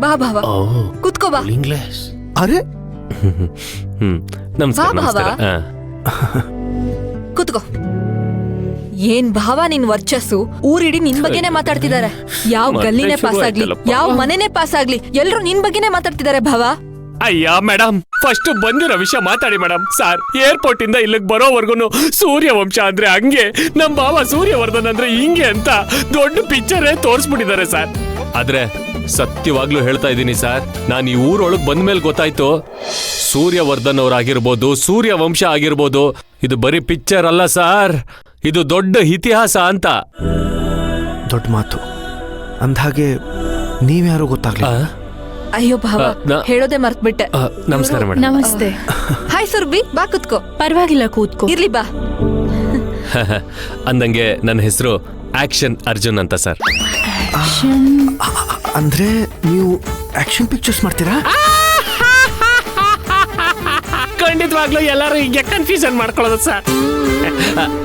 ಬಾ ಭಾವ, ಕೂತ್ಕೋ ಬಾ. ಇಂಗ್ಲಿಷ್. ಅರೆ ನಮಸ್ಕಾರ. ಬಾ ಭಾವ. ಕೂತ್ಕೋ. ಏನ್ ಭಾವ ನಿನ್ ವರ್ಚಸ್ಸು, ಊರಿಡಿ ನಿನ್ ಬಗ್ಗೆನೆ ಮಾತಾಡ್ತಿದ್ದಾರೆ. ಯಾವ ಗಲ್ಲಿನೇ ಪಾಸ್ ಆಗ್ಲಿ, ಯಾವ ಮನೆನೇ ಪಾಸ್ ಆಗ್ಲಿ, ಎಲ್ರು ನಿನ್ ಬಗ್ಗೆನೆ ಮಾತಾಡ್ತಿದ್ದಾರೆ ಭಾವ. ಅಯ್ಯ ಮೇಡಮ್, ಫಸ್ಟ್ ಬಂದಿರೋ ವಿಷಯ ಮಾತಾಡಿ ಮೇಡಮ್. ಸರ್, ಏರ್ಪೋರ್ಟ್ ಇಂದ ಇಲ್ಲಿಗೆ ಬರೋವರ್ಗುನು ಸೂರ್ಯವಂಶ ಅಂದ್ರೆ ಹಂಗೆ, ನಮ್ ಭಾವ ಸೂರ್ಯವರ್ಧನ್ ಅಂದ್ರೆ ಹಿಂಗೆ ಅಂತ ದೊಡ್ಡ ಪಿಕ್ಚರೇ ತೋರಿಸ್ಬಿಟ್ಟಿದ್ದಾರೆ ಸರ್. ಆದ್ರೆ ಸತ್ಯವಾಗ್ಲೂ ಹೇಳ್ತಾ ಇದ್ದೀನಿ ಸರ್, ನಾನು ಈ ಊರೊಳಗ್ ಬಂದ್ಮೇಲೆ ಗೊತ್ತಾಯ್ತು, ಸೂರ್ಯವರ್ಧನ್ ಅವರಾಗಿರ್ಬೋದು, ಸೂರ್ಯವಂಶ ಆಗಿರ್ಬೋದು, ಇದು ಬರೀ ಪಿಕ್ಚರ್ ಅಲ್ಲ ಸರ್, ಇದು ದೊಡ್ಡ ಇತಿಹಾಸ ಅಂತ. ದೊಡ್ಡ ಮಾತು ಅಂದ್ಹಾಗೆ ನೀವ್ಯಾರು ಗೊತ್ತಾಗ್ಲಿಲ್ಲ. ಅಯ್ಯೋ ಭಾವ, ಹೇಳೋದೇ ಮರ್ತ್ಬಿಟ್ಟೆ. ನಮಸ್ಕಾರ ಮೇಡಮ್. ನಮಸ್ತೆ. ಹಾಯ್ ಸುರ್ಬಿ, ಬಾ ಕೂತ್ಕೋ. ಪರವಾಗಿಲ್ಲ, ಕೂತ್ಕೋ. ಇರ್ಲಿ ಬಾ. ಅಂದಂಗೆ ನನ್ನ ಹೆಸರು ಆಕ್ಷನ್ ಅರ್ಜುನ್ ಅಂತ ಸರ್. ಅಂದ್ರೆ ನೀವು ಆಕ್ಷನ್ ಪಿಕ್ಚರ್ಸ್ ಮಾಡ್ತೀರಾ? ಖಂಡಿತವಾಗ್ಲೂ ಎಲ್ಲರೂ ಹಿಂಗೆ ಕನ್ಫ್ಯೂಷನ್ ಮಾಡ್ಕೊಳ್ಳೋದು ಸರ್.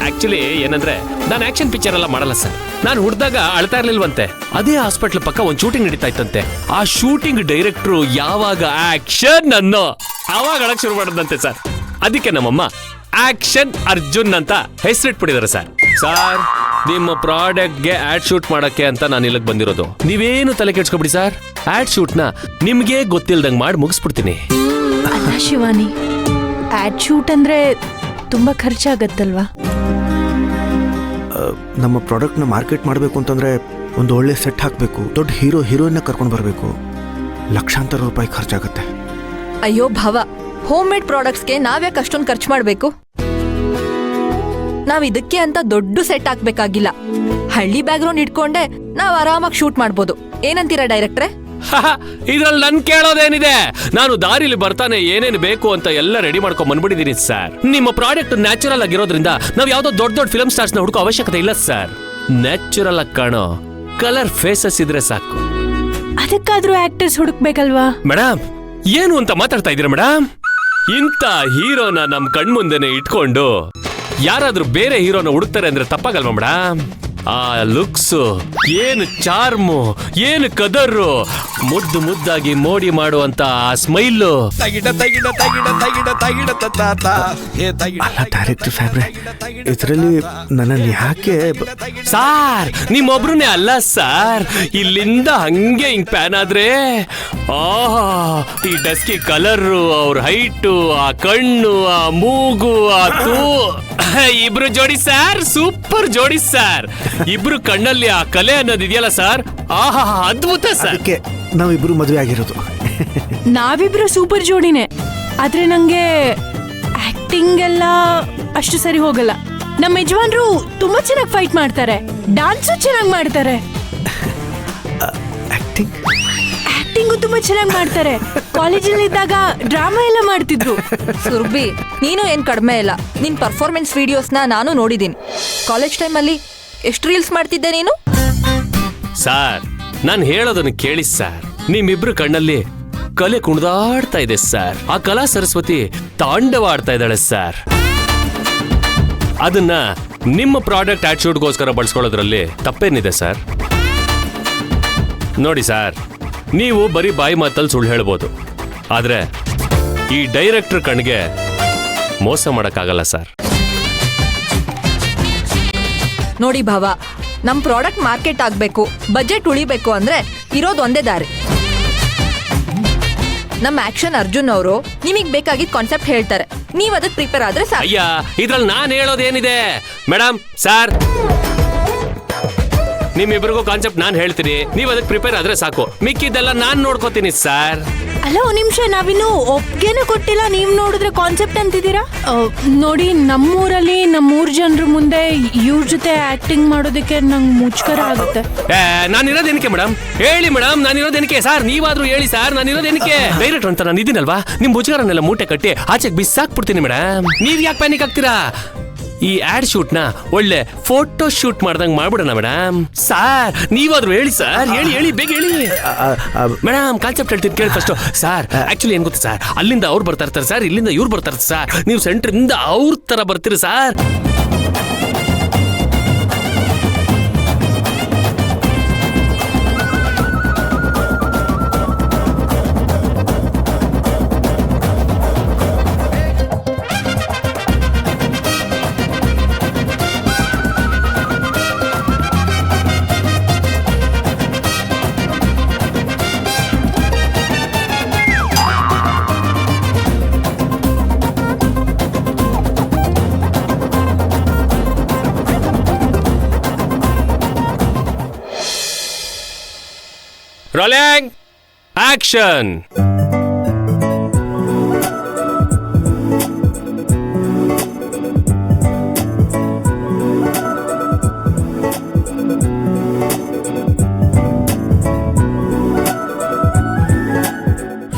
ಆಕ್ಚುಲಿ ಏನಂದ್ರೆ, ನಾನು ಆಕ್ಷನ್ ಪಿಕ್ಚರ್ ಎಲ್ಲ ಮಾಡಲ್ಲ ಸರ್. ನಾನು ಹುಡ್ದಾಗ ಅಳ್ತಾ ಇರ್ಲಿಲ್ವಂತೆ, ಅದೇ ಹಾಸ್ಪಿಟ್ಲ್ ಪಕ್ಕ ಒಂದ್ ಶೂಟಿಂಗ್ ನಡೀತಾ ಇತ್ತಂತೆ. ಆ ಶೂಟಿಂಗ್ ಡೈರೆಕ್ಟ್ರು ಯಾವಾಗ ಆಕ್ಷನ್ ಅನ್ನೋ ಅವಾಗ ಅಳಕ್ ಶುರು ಮಾಡದಂತೆ ಸರ್. ಅದಕ್ಕೆ ನಮ್ಮಮ್ಮ ಆಕ್ಷನ್ ಅರ್ಜುನ್ ಅಂತ ಹೆಸರಿಟ್ಬಿಟ್ಟಿದ್ದಾರೆ ಸರ್. ಸರ್, ನಿಮ್ಮ ಪ್ರಾಡಕ್ಟ್ಗೆ ಆಡ್ ಶೂಟ್ ಮಾಡಕ್ಕೆ ಅಂತ ನಾನು ಇಲ್ಲಿಗೆ ಬಂದಿರೋದು. ನೀವೇನು ತಲೆ ಕೆಡ್ಸ್ಕೊಬಿಡಿ ಸರ್, ಆಡ್ ಶೂಟ್ ನ ನಿಮ್ಗೆ ಗೊತ್ತಿಲ್ದಂಗ್ ಮಾಡಿ ಮುಗಿಸ್ಬಿಡ್ತೀನಿ. ಅಲ್ಲ ಶಿವಾನಿ, ಆಡ್ ಶೂಟ್ ಅಂದ್ರೆ ತುಂಬಾ ಖರ್ಚಾಗತ್ತಲ್ವಾ? ನಮ್ಮ ಪ್ರಾಡಕ್ಟ್ನ ಮಾರ್ಕೆಟ್ ಮಾಡಬೇಕು ಅಂತಂದ್ರೆ ಒಂದು ಒಳ್ಳೆ ಸೆಟ್ ಹಾಕಬೇಕು, ದೊಡ್ಡ ಹೀರೋಯಿನ್ನ ಕರ್ಕೊಂಡು ಬರಬೇಕು, ಲಕ್ಷಾಂತರ ರೂಪಾಯಿ ಖರ್ಚಾಗತ್ತೆ. ಅಯ್ಯೋ ಭಾವ, ಹೋಮ್ ಮೇಡ್ ಪ್ರಾಡಕ್ಟ್ಸ್ಗೆ ನಾವ್ಯಾಕೆ ಅಷ್ಟೊಂದು ಖರ್ಚು ಮಾಡ್ಬೇಕು? ನಾವ್ ಇದಕ್ಕೆ ಅಂತ ದೊಡ್ಡ ಸೆಟ್ ಹಾಕ್ಬೇಕಾಗಿಲ್ಲ. ಹಳ್ಳಿ ಬ್ಯಾಕ್ಗ್ರೌಂಡ್ ಇಟ್ಕೊಂಡೆ ನಾವ್ ಆರಾಮಾಗಿ ಶೂಟ್ ಮಾಡ್ಬೋದು. ಏನಂತೀರಾ ಡೈರೆಕ್ಟ್ರೆ? ಇದ್ರಲ್ಲಿ ನನ್ ಕೇಳೋದೇನಿದೆ, ನಾನು ದಾರಿಲಿ ಬರ್ತಾನೆ ಏನೇನು ಬೇಕು ಅಂತ ಎಲ್ಲ ರೆಡಿ ಮಾಡ್ಕೊಂಡ್ ಬಂದ್ಬಿಟ್ಟಿದೀನಿ ಸರ್. ನಿಮ್ಮ ಪ್ರಾಡಕ್ಟ್ ನ್ಯಾಚುರಲ್ ಆಗಿರೋದ್ರಿಂದ ನಾವ್ ಯಾವ್ದೋ ದೊಡ್ಡ ದೊಡ್ಡ ಫಿಲ್ಮ್ ಸ್ಟಾರ್ಸ್ ನ ಹುಡುಕೋ ಅವಶ್ಯಕತೆ ಇಲ್ಲ ಸರ್. ನ್ಯಾಚುರಲ್ ಆಗಿ ಕಾಣೋ ಕಲರ್ ಫೇಸಸ್ ಇದ್ರೆ ಸಾಕು. ಅದಕ್ಕಾದ್ರೂ ಆಕ್ಟರ್ಸ್ ಹುಡುಕ್ಬೇಕಲ್ವಾ? ಮೇಡಮ್, ಏನು ಅಂತ ಮಾತಾಡ್ತಾ ಇದೀರ ಮೇಡಮ್? ಇಂಥ ಹೀರೋನ ನಮ್ ಕಣ್ಮುಂದೆನೆ ಇಟ್ಕೊಂಡು ಯಾರಾದ್ರೂ ಬೇರೆ ಹೀರೋನ ಹುಡುಕ್ತಾರೆ ಅಂದ್ರೆ ತಪ್ಪಾಗಲ್ವಾ ಮೇಡಮ್? ಆ ಲುಕ್ಸ್ ಏನು, ಚಾರ್ಮು ಏನು, ಕದರ್ರು, ಮುದ್ದು ಮುದ್ದಾಗಿ ಮೋಡಿ ಮಾಡುವಂತ ಆ ಸ್ಮೈಲು. ಡೈರೆಕ್ಟರ್ ಸಾಹೇಬ್ರೆ, ಇದರಲ್ಲಿ ನನ್ನನ್ನು ಯಾಕೆ ಸಾರ್, ನಿಮ್ಮೊಬ್ರನ್ನೇ ಅಲ್ಲ ಸಾರ್, ಇಲ್ಲಿಂದ ಹಂಗೆ ಹಿಂಗ್ ಪ್ಯಾನ್ ಆದ್ರೆ ಈ ಡಸ್ಕಿ ಕಲರು, ಅವ್ರ ಹೈಟು, ಆ ಕಣ್ಣು, ಆ ಮೂಗು, ಆ ಇಬ್ರು ಜೋಡಿ ಸರ್, ಸೂಪರ್ ಜೋಡಿ ಸರ್. ಇಬ್ರು ಕಣ್ಣಲ್ಲಿ ಆ ಕಲೆ ಅನ್ನೋದು ಇದೆಯಲ್ಲ ಸರ್, ಆಹಾ ಅದ್ಭುತ ಸರ್. ನಾವಿಬ್ರು ಮದುವೆ ಆಗಿರೋದು. ನಾವಿಬ್ರು ಸೂಪರ್ ಜೋಡಿನೇ, ಆದ್ರೆ ನಂಗೆ ಆಕ್ಟಿಂಗ್ ಎಲ್ಲ ಅಷ್ಟು ಸರಿ ಹೋಗಲ್ಲ. ನಮ್ಮ ಯಜಮಾನ್ರು ತುಂಬಾ ಚೆನ್ನಾಗಿ ಫೈಟ್ ಮಾಡ್ತಾರೆ, ಡಾನ್ಸು ಚೆನ್ನಾಗಿ ಮಾಡ್ತಾರೆ, ಆಕ್ಟಿಂಗು ತುಂಬಾ ಚೆನ್ನಾಗಿ ಮಾಡ್ತಾರೆ. ಕಾಲೇಜಲ್ಲಿ ಇದ್ದಾಗ ಡ್ರಾಮಾ ಎಲ್ಲ ಮಾಡ್ತಿದ್ರು. ಸುರ್ಬಿ, ನೀನು ಏನ್ ಕಡಿಮೆ ಇಲ್ಲ. ನಿನ್ ಪರ್ಫಾರ್ಮೆನ್ಸ್ ವಿಡಿಯೋಸ್ನ ನಾನು ನೋಡಿದೀನಿ. ಕಾಲೇಜ್ ಟೈಮಲ್ಲಿ ಎಷ್ಟು ರೀಲ್ಸ್ ಮಾಡ್ತಿದ್ದೆ ನೀನು? ಸಾರ್, ನಾನು ಹೇಳೋದನ್ನು ಕೇಳಿ ಸರ್. ನಿಮ್ಮಿಬ್ರು ಕಣ್ಣಲ್ಲಿ ಕಲೆ ಕುಣಿದಾಡ್ತಾ ಇದೆ ಸರ್. ಆ ಕಲಾ ಸರಸ್ವತಿ ತಾಂಡವ ಆಡ್ತಾ ಇದ್ದಾಳೆ ಸರ್. ಅದನ್ನ ನಿಮ್ಮ ಪ್ರಾಡಕ್ಟ್ ಆಟಿಟ್ಯೂಡ್ಗೋಸ್ಕರ ಬಳಸ್ಕೊಳ್ಳೋದ್ರಲ್ಲಿ ತಪ್ಪೇನಿದೆ ಸರ್? ನೋಡಿ ಸರ್, ನೀವು ಬರೀ ಬಾಯಿ ಮಾತಲ್ಲಿ ಸುಳ್ಳು ಹೇಳ್ಬೋದು, ಆದ್ರೆ ಈ ಡೈರೆಕ್ಟರ್ ಕಣ್ಗೆ ಮೋಸ ಮಾಡಕ್ಕಾಗಲ್ಲ ಸರ್. ನೋಡಿ ಭಾವ, ನಮ್ ಪ್ರಾಡಕ್ಟ್ ಮಾರ್ಕೆಟ್ ಆಗ್ಬೇಕು, ಬಜೆಟ್ ಉಳಿಬೇಕು ಅಂದ್ರೆ ಇರೋದು ಒಂದೇ ದಾರಿ. ನಮ್ಮ ಆಕ್ಷನ್ ಅರ್ಜುನ್ ಅವರು ನಿಮಗ್ ಬೇಕಾಗಿದ್ದ ಕಾನ್ಸೆಪ್ಟ್ ಹೇಳ್ತಾರೆ, ನೀವ್ ಅದಕ್ಕೆ ಪ್ರಿಪೇರ್ ಆದ್ರೆ ಸಾಕು. ಅಯ್ಯ, ಇದ್ರಲ್ಲಿ ನಾನು ಹೇಳೋದೇನಿದೆ ಮೇಡಮ್? ಸರ್, ನಿಮ್ಮಿಬ್ರಿಗೂ ಕಾನ್ಸೆಪ್ಟ್ ನಾನು ಹೇಳ್ತೀನಿ, ನೀವ್ ಅದಕ್ಕೆ ಪ್ರಿಪೇರ್ ಆದ್ರೆ ಸಾಕು, ಮಿಕ್ಕಿದ್ದೆಲ್ಲ ನಾನ್ ನೋಡ್ಕೋತೀನಿ ಸರ್. ಅಲ್ಲ, ಒಂದ್ ನಿಮಿಷ, ನಾವಿನ್ನು ಒಪ್ಗೆನೂ ಕೊಟ್ಟಿಲ್ಲ, ನೀವ್ ನೋಡಿದ್ರೆ ಕಾನ್ಸೆಪ್ಟ್ ಅಂತಿದ್ದೀರಾ? ನೋಡಿ, ನಮ್ಮೂರಲ್ಲಿ ನಮ್ಮೂರ್ ಜನರ ಮುಂದೆ ಇವ್ರ ಜೊತೆ ಆಕ್ಟಿಂಗ್ ಮಾಡೋದಕ್ಕೆ ನಂಗೆ ಮುಚ್ಕರ ಆಗುತ್ತೆ. ನಾನಿರೋದೇನಕ್ಕೆ ಮೇಡಮ್? ಹೇಳಿ ಮೇಡಮ್, ನಾನಿರೋದೇನಕ್ಕೆ? ಸರ್, ನೀವಾದ್ರೂ ಹೇಳಿ ಸರ್, ನಾನಿರೋದೇನಕ್ಕೆ? ಡೈರೆಕ್ಟರ್ ಅಂತ ನಾನು ಇದೀನಲ್ವಾ, ನಿಮ್ ಮುಜುಗರನ್ನೆಲ್ಲ ಮೂಟೆ ಕಟ್ಟಿ ಆಚೆಗೆ ಬಿಸಾಕ್ಬಿಡ್ತೀನಿ ಮೇಡಮ್. ನೀವ್ ಯಾಕೆ ಪ್ಯಾನಿಕ್ ಆಗ್ತೀರಾ? ಈ ಆಡ್ ಶೂಟ್ ನ ಒಳ್ಳೆ ಫೋಟೋ ಶೂಟ್ ಮಾಡ್ದಂಗ್ ಮಾಡ್ಬಿಡೋಣ ಮೇಡಮ್. ಸರ್, ನೀವಾದ್ರೂ ಹೇಳಿ ಸರ್, ಹೇಳಿ ಬೇಗ ಹೇಳಿ ಮೇಡಮ್. ಕಾನ್ಸೆಪ್ಟ್ ಹೇಳ್ತೀನಿ ಕೇಳಿ ಫಸ್ಟ್. ಸರ್, ಆಕ್ಚುಲಿ ಏನ್ ಗೊತ್ತಾ ಸರ್, ಅಲ್ಲಿಂದ ಅವ್ರು ಬರ್ತಾ ಇರ್ತಾರೆ ಸರ್, ಇಲ್ಲಿಂದ ಇವ್ರು ಬರ್ತಾ ಇರ್ತಾರೆ ಸರ್, ನೀವು ಸೆಂಟರ್ ಇಂದ ಅವ್ರ ತರ ಬರ್ತೀರಿ ಸರ್. Rolling action.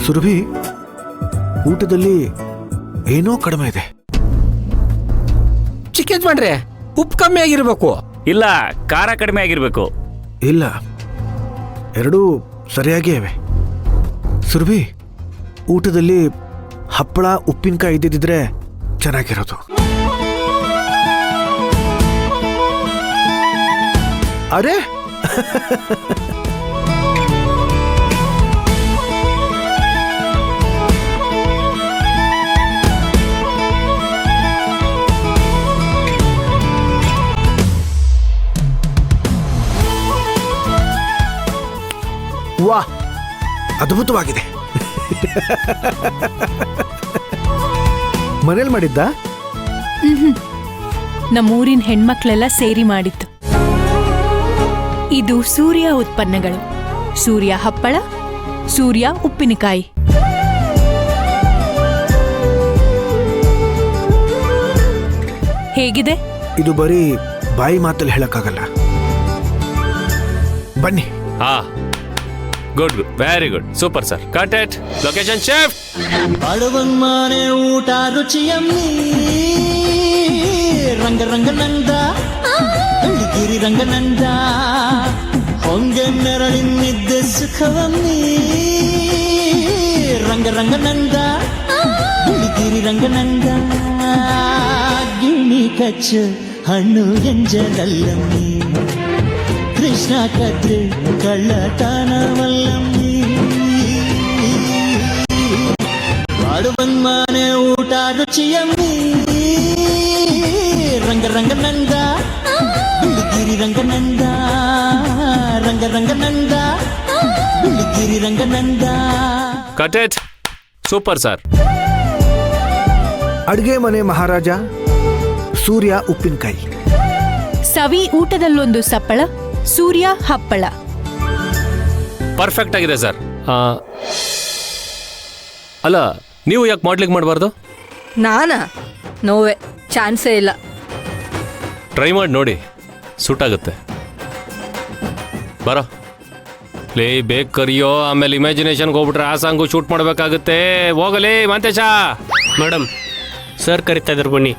ಸುರಭಿ, ಊಟದಲ್ಲಿ ಏನೋ ಕಡಿಮೆ ಇದೆ. ಚಿಕ್ಕ ಯಜಮಾನ್ರೆ, ಉಪ್ಪು ಕಮ್ಮಿ ಆಗಿರ್ಬೇಕು. ಇಲ್ಲ, ಖಾರ ಕಡಿಮೆ ಆಗಿರ್ಬೇಕು. ಇಲ್ಲ, ಎರಡೂ ಸರಿಯಾಗೇ ಇವೆ. ಸುರಭಿ, ಊಟದಲ್ಲಿ ಹಪ್ಪಳ ಉಪ್ಪಿನಕಾಯಿ ಇದ್ದಿದ್ರೆ ಚೆನ್ನಾಗಿರೋದು. ಅರೆ ವಾ, ಅದ್ಭುತವಾಗಿದೆ. ಮನೇಲಿ ಮಾಡಿದ್ದ? ನಮ್ಮೂರಿನ ಹೆಣ್ಮಕ್ಳೆಲ್ಲ ಸೇರಿ ಮಾಡಿತ್ತು. ಇದು ಸೂರ್ಯ ಉತ್ಪನ್ನಗಳು. ಸೂರ್ಯ ಹಪ್ಪಳ, ಸೂರ್ಯ ಉಪ್ಪಿನಕಾಯಿ. ಹೇಗಿದೆ? ಇದು ಬರೀ ಬಾಯಿ ಮಾತಲ್ಲಿ ಹೇಳಕ್ಕಾಗಲ್ಲ. ಬನ್ನಿ. ಹಾ, good good, very good, super sir. Cut it. Location shift. ಬಡವನ್ಮಾನೆ ಊಟ ರುಚಿಯಮ್ಮಿ, ರಂಗ ರಂಗನಂದ, ಹಳ್ಳಿಗಿರಿ ರಂಗನಂದ, ಹೊಂಗೆ ನೆರಳಿನಿದ್ದೆ ಸುಖವಮ್ಮಿ, ರಂಗ ರಂಗನಂದ, ಹಳ್ಳಿಗಿರಿ ರಂಗನಂದ, ಗಿಣಿ ಕಚ್ಚು ಹಣ್ಣು ಎಂಜಲಲ್ಲಮ್ಮಿ, ಕೃಷ್ಣ ಕದ್ರೆ ಕಳ್ಳತನವಲ್ಲಮ್ಮಿ, ಮಾಡುವನ್ಮಾನೆ ಊಟ ರುಚಿಯಮ್ಮಿ, Ranga Ranganatha, Biligiri Ranganatha, Ranga Ranganatha, Biligiri Ranganatha. Cut it. Super sir. ಅಡ್ಗೆ ಮನೆ ಮಹಾರಾಜ, ಸೂರ್ಯ ಉಪ್ಪಿನಕಾಯಿ. ಸವಿ ಊಟದಲ್ಲೊಂದು ಸಪ್ಪಳ, ಸೂರ್ಯ ಹಪ್ಪಳ. ಪರ್ಫೆಕ್ಟ್ ಆಗಿದೆ ಸರ್. ಅಲ್ಲ, ನೀವು ಯಾಕೆ ಮಾಡ್ಲಿಕ್ಕೆ ಮಾಡಬಾರ್ದು? ನಾನಾ? ನೋವೆ, ಚಾನ್ಸೇ ಇಲ್ಲ. ಟ್ರೈ ಮಾಡಿ ನೋಡಿ, ಸೂಟ್ ಆಗುತ್ತೆ. ಬರೋ ಲೇ, ಬೇಗ ಕರಿಯೋ, ಆಮೇಲೆ ಇಮ್ಯಾಜಿನೇಷನ್ಗೆ ಹೋಗ್ಬಿಟ್ರೆ ಆ ಸಾಂಗು ಶೂಟ್ ಮಾಡಬೇಕಾಗುತ್ತೆ. ಹೋಗಲೇ ಮಂತೇಶ. ಮೇಡಮ್, ಸರ್ ಕರಿತಾ ಇದ್ರು, ಬನ್ನಿ.